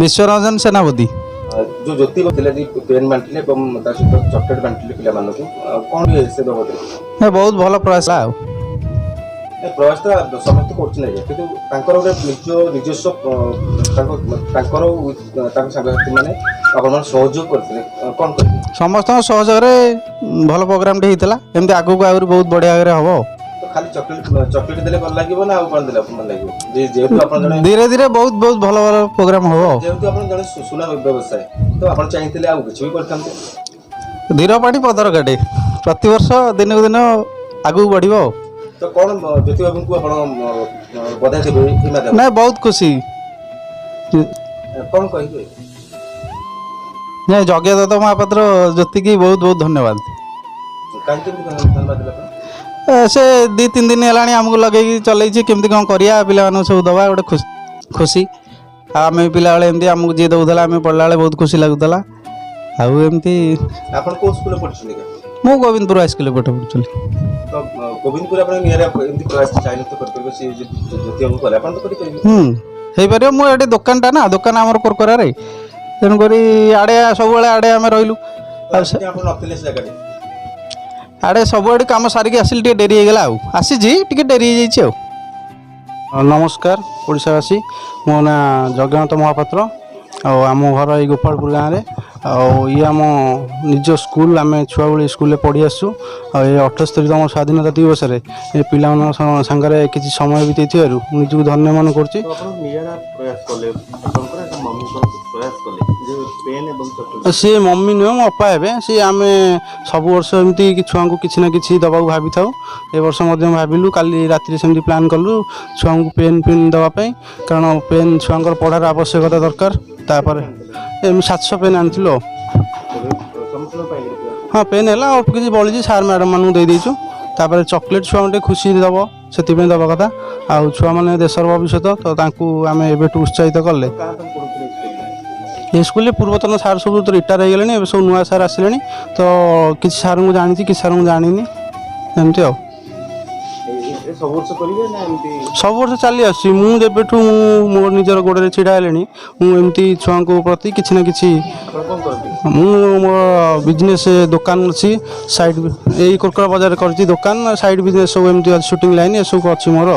विश्वरंजन सेनापति। जो ज्योति ଥିଲା ଯେ ପେନ୍ ବାଣ୍ଟିଲେ ଏବଂ ତା ସହିତ ଚକୋଲେଟ୍ ବାଣ୍ଟିଲେ ପିଲାମାନଙ୍କୁ କ'ଣ ସେ ବାବଦରେ बहुत भल प्रयास है। ଏ ପ୍ରୟାସଟା ସମସ୍ତେ କରୁଛନ୍ତି ଆଜ୍ଞା, କିନ୍ତୁ ତାଙ୍କର ଗୋଟେ ନିଜସ୍ୱ ତାଙ୍କର ସାଙ୍ଗସାଥି ମାନେ ଆପଣମାନେ ସହଯୋଗ କରିଥିଲେ କ'ଣ କରିବେ? समस्त सहयोग भल प्रोग्राम होता एमती आगू आहरी बहुत बढ़िया हम। ତ ଖାଲି ଚକୋଲେଟ୍ ଦେଲେ ଭଲ ଲାଗିବ ନା ଆଉ କ'ଣ ଦେଲେ ଭଲ ଲାଗିବ? ଯେହେତु ଆପଣ ଜଣେ धीरे धीरे बहुत बहुत भल भल प्रोग्राम हम। ଯେହେତୁ ଆପଣ ଜଣେ ସୁନା ବ୍ୟବସାୟୀ ତ ଆପଣ ଚାହିଁଥିଲେ ଆଉ କିଛି ବି କରିଥାନ୍ତେ। धीर पानी पदर काटे प्रति वर्ष दिन को दिन आगू बढ़। ତ କ'ଣ ଜ୍ୟୋତି ବାବୁଙ୍କୁ ଆପଣ ବଧାଇ ଦେବେ ଏଇ ମାଧ୍ୟମରେ? ना बहुत खुशी କ'ଣ କହିବେ? नहीं यज्ञ दत्त महापात्र ज्योति की बहुत बहुत धन्यवाद। କାହିଁକି ଧନ୍ୟବାଦ ଦେଲେ ଆପଣ? से 2-3 दिन है आमको लगे चलई केमती कौन करिया पिला सब दवा गोटे खुशी आम पिला एमती आमको जी दौला आम पढ़ला बेले बहुत खुशी लगुला। आमती ଆପଣ କୋଉ ସ୍କୁଲରେ ପଢୁଛନ୍ତି କି? मु गोविंदपुर हाईस्कूल पाठ पढ़ुली। ତ ଗୋବିନ୍ଦପୁର ଆପଣ ନିଆରେ ଏମିତି ପ୍ରୟାସ ଚାହିଁଲେ ତ କରିପାରିବେ, ସେ ଜ୍ୟୋତି ବାବୁ କଲେ ଆପଣ ତ କରିପାରିବେ। हो पार मुझे दुकानटा ना दुकान आम कोरकोर तेणुक आड़े सब आड़े आम रही ଆପଣ ନଥିଲେ ସେ ଜାଗାରେ आड़े सब कम सारिक आसिल डेरी होगा आसी डेरी हो। नमस्कार ओडावासी मो ना जगन्नाथ महापात्र आम घर ये गोपालपुर गाँव में ये आम निज स्कूल आम छुआ बड़ी स्कूल पढ़ी आसु ये 78तम स्वाधीनता दिवस ये पिला सांगे किसी समय बीते निजक धन्य मन कर। सी मम्मी नुह मो अपा हे सी आम सब वर्ष एमती छुआ को किसी ना कि दबा भाभी था ए वर्ष भाविलु काली राति सेमती प्लान कलु छुआ को पेन दवाई कारण पेन छुआ पढ़ार आवश्यकता दरकार। तापर 700 पेन आनी हाँ पेन है अल्प किसी बड़ी सार मैडम मानू दे देचु। तापर चॉकलेट छुआ गोटे खुशी दब से दवा कथा आ छुआ मैंने देशर भविष्य तो आम एवं उत्साहित कले। ये स्कूल पूर्वतन सार सब रिटायर हो गले सब नुआ सार आसिले तो किसी सार को जानी किसी सार को जानी एमती सब वर्ष चली आस मुझे मो निजर गोड़े छिड़ा है मुझे छुआ प्रति किसी ना कि मो बिजनेस दुकान अच्छी साइड यही कोरकोर बाजार कर दुकान साइड बिजनेस सब एमती शूटिंग लाइन ये सब अच्छी मोर।